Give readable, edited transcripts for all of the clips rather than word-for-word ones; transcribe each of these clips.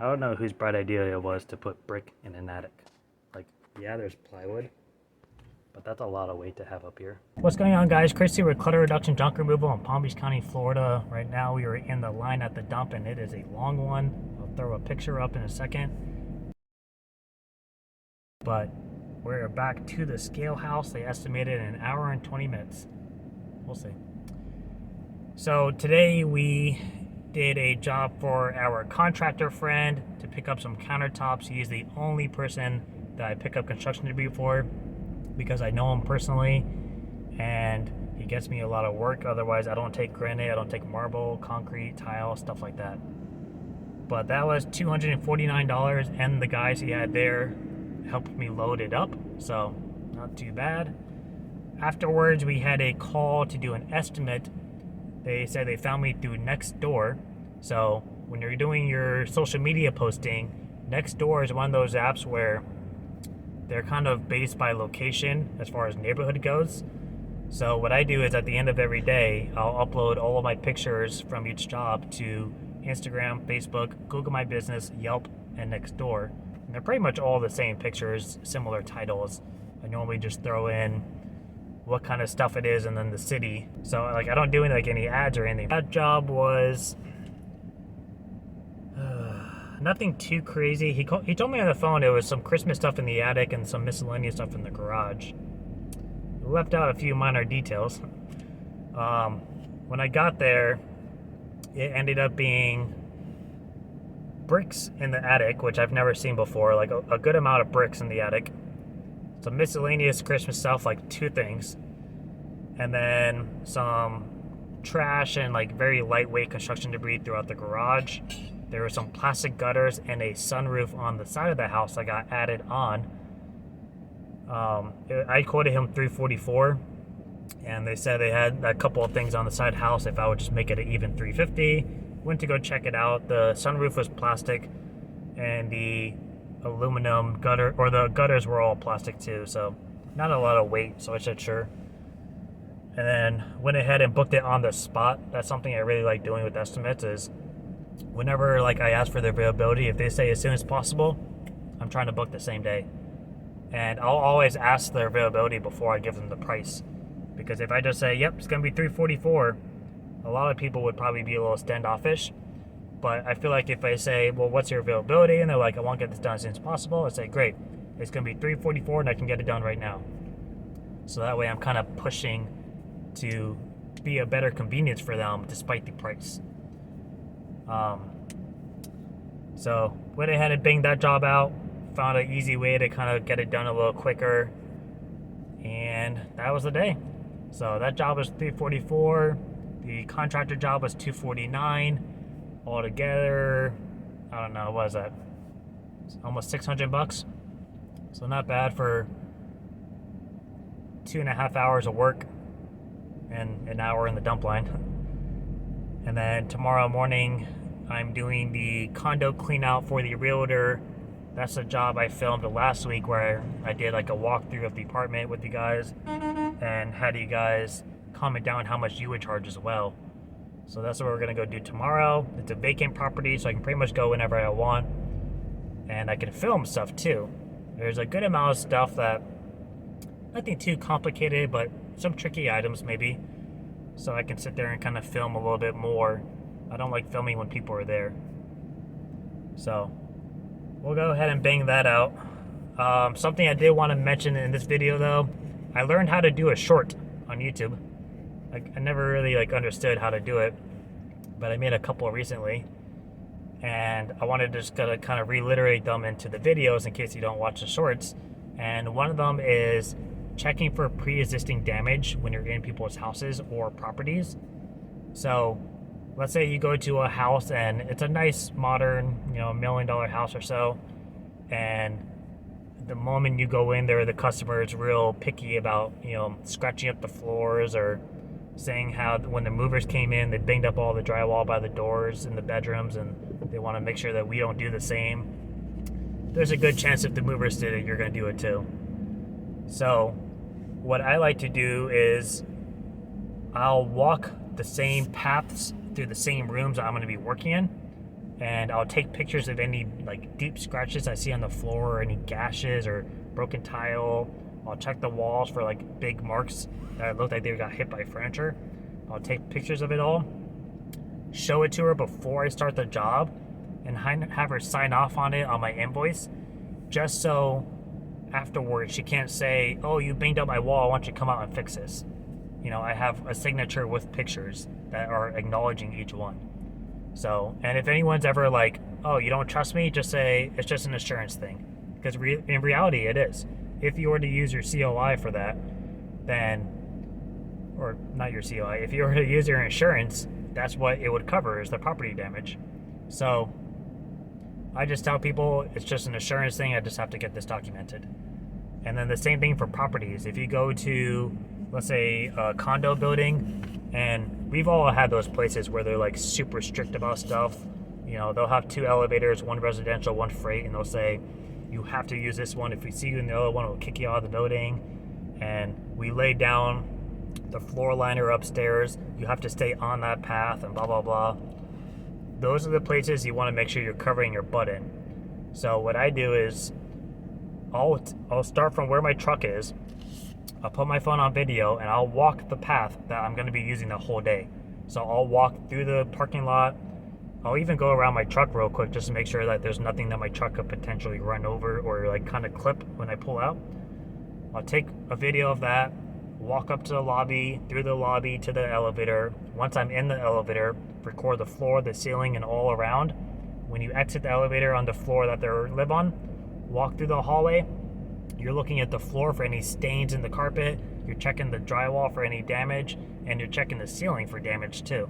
I don't know whose bright idea it was to put brick in an attic. Like, yeah, there's plywood, but that's a lot of weight to have up here. What's going on, guys? Chris here with Clutter Reduction Junk Removal in Palm Beach County, Florida. Right now we are in the line at the dump and it is a long one. I'll throw a picture up in a second. But we're back to the scale house. They estimated an hour and 20 minutes. We'll see. So today we did a job for our contractor friend to pick up some countertops. He is the only person that I pick up construction debris for because I know him personally and he gets me a lot of work. Otherwise, I don't take granite, I don't take marble, concrete, tile, stuff like that. But that was $249 and the guys he had there helped me load it up, so not too bad. Afterwards, we had a call to do an estimate. They said they found me through Nextdoor. So when you're doing your social media posting, Nextdoor is one of those apps where they're kind of based by location as far as neighborhood goes. So what I do is at the end of every day, I'll upload all of my pictures from each job to Instagram, Facebook, Google My Business, Yelp, and Nextdoor. And they're pretty much all the same pictures, similar titles. I normally just throw in what kind of stuff it is and then the city. So like I don't do any ads or anything. That job was nothing too crazy. He told me on the phone it was some Christmas stuff in the attic and some miscellaneous stuff in the garage. He left out a few minor details. When I got there, it ended up being bricks in the attic, which I've never seen before, like a good amount of bricks in the attic. Some miscellaneous Christmas stuff, like 2 things, and then some trash and like very lightweight construction debris throughout the garage. There were some plastic gutters and a sunroof on the side of the house that got added on. I quoted him $344, and they said they had a couple of things on the side house if I would just make it an even $350. Went to go check it out. The sunroof was plastic, and the aluminum gutter, or the gutters were all plastic too, so not a lot of weight, so I said sure. And then went ahead and booked it on the spot. That's something I really like doing with estimates, is whenever like I ask for their availability, if they say as soon as possible, I'm trying to book the same day. And I'll always ask their availability before I give them the price, because if I just say, yep, it's gonna be $344, a lot of people would probably be a little standoffish. But I feel like if I say, well, what's your availability? And they're like, I want to get this done as soon as possible. I say, great, it's going to be $344 and I can get it done right now. So that way I'm kind of pushing to be a better convenience for them despite the price. So went ahead and banged that job out. Found an easy way to kind of get it done a little quicker. And that was the day. So that job was $344. The contractor job was $249. Altogether, I don't know, what was that? Almost $600. So not bad for 2.5 hours of work and an hour in the dump line. And then tomorrow morning, I'm doing the condo clean out for the realtor. That's a job I filmed last week where I did like a walkthrough of the apartment with you guys and had you guys comment down how much you would charge as well. So that's what we're gonna go do tomorrow. It's a vacant property, so I can pretty much go whenever I want. And I can film stuff too. There's a good amount of stuff that, nothing too complicated, but some tricky items maybe. So I can sit there and kind of film a little bit more. I don't like filming when people are there. So we'll go ahead and bang that out. Something I did want to mention in this video though, I learned how to do a short on YouTube. I never really understood how to do it, but I made a couple recently, and I wanted to just kind of reiterate them into the videos in case you don't watch the shorts. And one of them is checking for pre-existing damage when you're in people's houses or properties. So let's say you go to a house and it's a nice modern, $1 million house or so, and the moment you go in there, the customer is real picky about, scratching up the floors or saying how when the movers came in, they banged up all the drywall by the doors in the bedrooms, and they want to make sure that we don't do the same. There's a good chance if the movers did it, you're going to do it too. So what I like to do is I'll walk the same paths through the same rooms I'm going to be working in, and I'll take pictures of any like deep scratches I see on the floor, or any gashes or broken tile. I'll check the walls for like big marks that look like they got hit by furniture. I'll take pictures of it all, show it to her before I start the job, and have her sign off on it on my invoice, just so afterwards she can't say, oh, you banged up my wall, I want you to come out and fix this. You know, I have a signature with pictures that are acknowledging each one. So, and if anyone's ever like, oh, you don't trust me, just say it's just an insurance thing. Because in reality, it is. If you were to use your COI for that, then, or not your COI, if you were to use your insurance, that's what it would cover, is the property damage. So, I just tell people it's just an insurance thing, I just have to get this documented. And then the same thing for properties. If you go to, let's say, a condo building, and we've all had those places where they're like super strict about stuff. You know, they'll have 2 elevators, one residential, one freight, and they'll say, you have to use this one. If we see you in the other one, we'll kick you out of the building. And we lay down the floor liner upstairs. You have to stay on that path and blah, blah, blah. Those are the places you want to make sure you're covering your butt in. So what I do is I'll start from where my truck is. I'll put my phone on video and I'll walk the path that I'm going to be using the whole day. So I'll walk through the parking lot. I'll even go around my truck real quick just to make sure that there's nothing that my truck could potentially run over or like kind of clip when I pull out. I'll take a video of that, walk up to the lobby, through the lobby to the elevator. Once I'm in the elevator, record the floor, the ceiling, and all around. When you exit the elevator on the floor that they live on, walk through the hallway. You're looking at the floor for any stains in the carpet, you're checking the drywall for any damage, and you're checking the ceiling for damage too.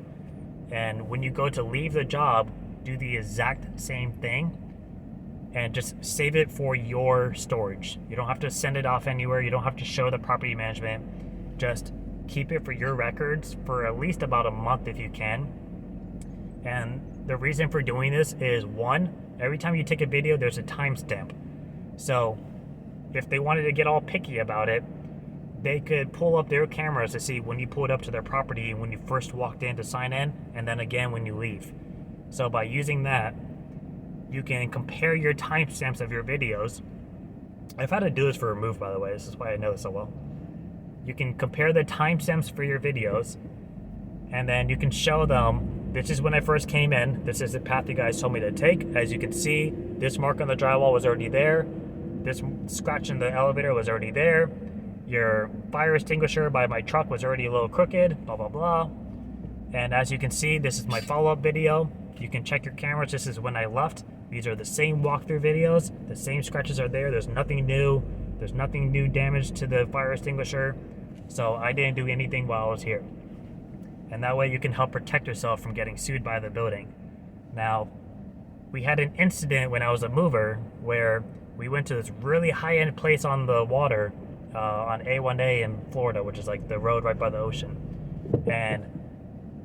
And when you go to leave the job, do the exact same thing and just save it for your storage. You don't have to send it off anywhere. You don't have to show the property management. Just keep it for your records for at least about a month if you can. And the reason for doing this is, one, every time you take a video, there's a timestamp. So if they wanted to get all picky about it, they could pull up their cameras to see when you pulled up to their property, when you first walked in to sign in, and then again when you leave. So by using that, you can compare your timestamps of your videos. I've had to do this for a move, by the way. This is why I know this so well. You can compare the timestamps for your videos, and then you can show them, this is when I first came in, this is the path you guys told me to take. As you can see, this mark on the drywall was already there. This scratch in the elevator was already there. Your fire extinguisher by my truck was already a little crooked, blah, blah, blah. And as you can see, this is my follow-up video. You can check your cameras. This is when I left. These are the same walkthrough videos. The same scratches are there. There's nothing new. There's nothing new damage to the fire extinguisher. So I didn't do anything while I was here. And that way you can help protect yourself from getting sued by the building. Now, we had an incident when I was a mover where we went to this really high-end place on the water on A1A in Florida, which is like the road right by the ocean. And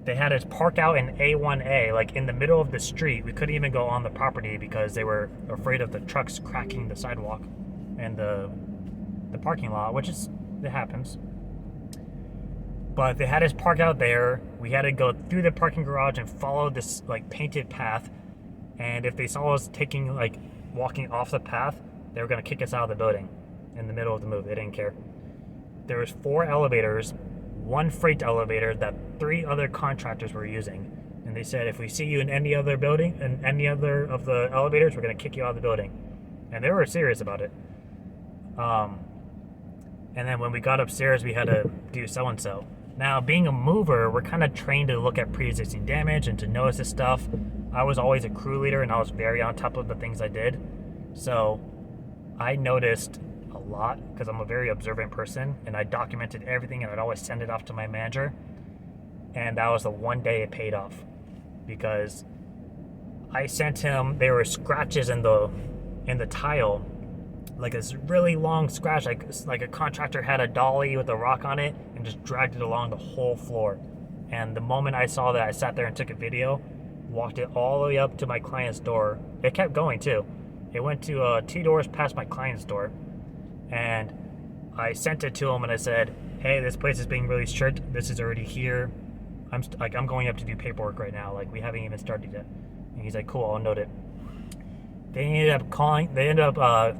they had us park out in A1A, like in the middle of the street. We couldn't even go on the property because they were afraid of the trucks cracking the sidewalk and the parking lot, which is, it happens. But they had us park out there. We had to go through the parking garage and follow this like painted path. And if they saw us walking off the path, they were gonna kick us out of the building in the middle of the move. They didn't care. There was 4 elevators, 1 freight elevator that 3 other contractors were using. And they said, if we see you in any other building, in any other of the elevators, we're gonna kick you out of the building. And they were serious about it. And then when we got upstairs, we had to do so-and-so. Now, being a mover, we're kind of trained to look at pre-existing damage and to notice this stuff. I was always a crew leader and I was very on top of the things I did. So I noticed a lot because I'm a very observant person, and I documented everything and I'd always send it off to my manager. And that was the one day it paid off, because I sent him, there were scratches in the tile, like this really long scratch, like a contractor had a dolly with a rock on it and just dragged it along the whole floor. And the moment I saw that, I sat there and took a video, walked it all the way up to my client's door. It kept going too. It went to 2 doors past my client's door, and I sent it to him and I said, hey, this place is being really strict. This is already here. I'm going up to do paperwork right now. Like, we haven't even started yet. And And he's like, cool, I'll note it. They ended up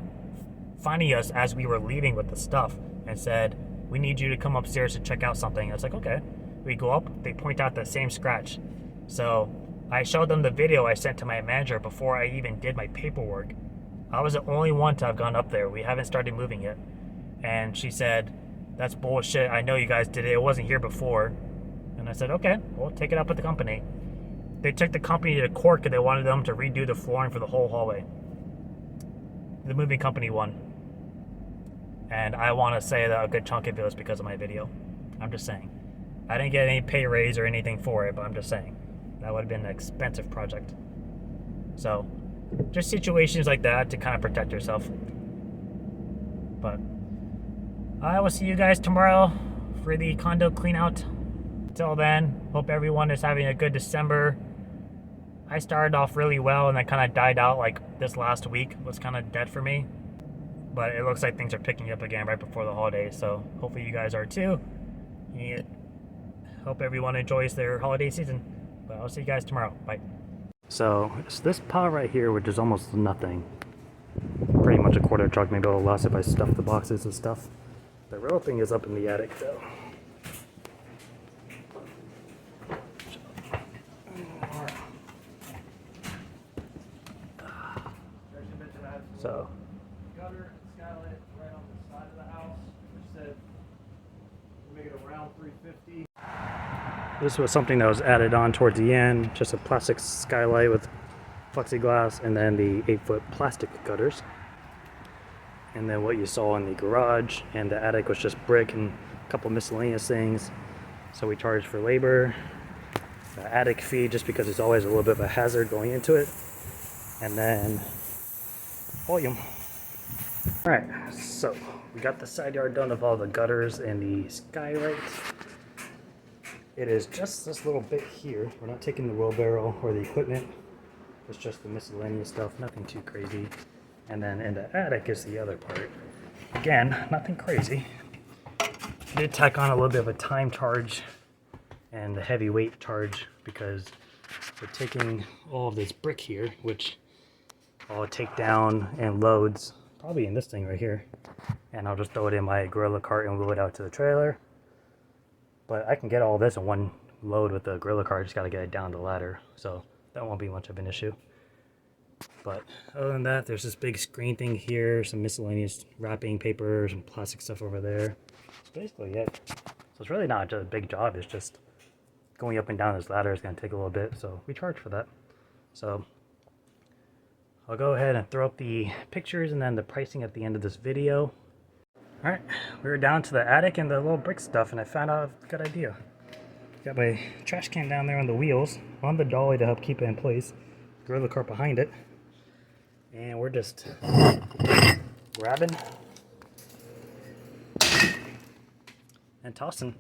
finding us as we were leaving with the stuff and said, we need you to come upstairs to check out something. I was like, okay. We go up, they point out the same scratch. So I showed them the video I sent to my manager before I even did my paperwork. I was the only one to have gone up there. We haven't started moving yet. And she said, that's bullshit. I know you guys did it. It wasn't here before. And I said, okay, well, take it up with the company. They took the company to court because they wanted them to redo the flooring for the whole hallway. The moving company won. And I want to say that a good chunk of it was because of my video. I'm just saying. I didn't get any pay raise or anything for it, but I'm just saying. That would have been an expensive project. So, just situations like that to kind of protect yourself. But I will see you guys tomorrow for the condo clean out. Until then, hope everyone is having a good December. I started off really well and then kind of died out. Like this last week was kind of dead for me. But it looks like things are picking up again right before the holidays. So hopefully you guys are too. And hope everyone enjoys their holiday season. But I'll see you guys tomorrow. Bye. So it's this pile right here, which is almost nothing. Pretty much a quarter truck, maybe a little less if I stuff the boxes and stuff. The real thing is up in the attic though. So gutter and skylight right on the side of the house, which said we'll make it around 350. This was something that was added on towards the end, just a plastic skylight with plexiglass and then the 8-foot plastic gutters. And then what you saw in the garage and the attic was just brick and a couple miscellaneous things. So we charged for labor, the attic fee just because it's always a little bit of a hazard going into it, and then volume. Alright, so we got the side yard done of all the gutters and the skylights. It is just this little bit here. We're not taking the wheelbarrow or the equipment. It's just the miscellaneous stuff, nothing too crazy. And then in the attic is the other part. Again, nothing crazy. I did tack on a little bit of a time charge and the heavy weight charge because we're taking all of this brick here, which I'll take down and loads probably in this thing right here, and I'll just throw it in my gorilla cart and wheel it out to the trailer. But I can get all this in one load with the gorilla cart, just got to get it down the ladder, so that won't be much of an issue. But other than that, there's this big screen thing here, some miscellaneous wrapping paper, some plastic stuff over there. That's basically it. So it's really not just a big job, it's just going up and down this ladder is going to take a little bit, so we charge for that. So I'll go ahead and throw up the pictures and then the pricing at the end of this video. Alright, we were down to the attic and the little brick stuff, and I found out a good idea. Got my trash can down there on the wheels, on the dolly to help keep it in place, gorilla cart behind it, and we're just grabbing and tossing.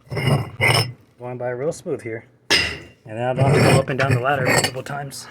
Going by real smooth here. And then I don't have to go up and down the ladder multiple times.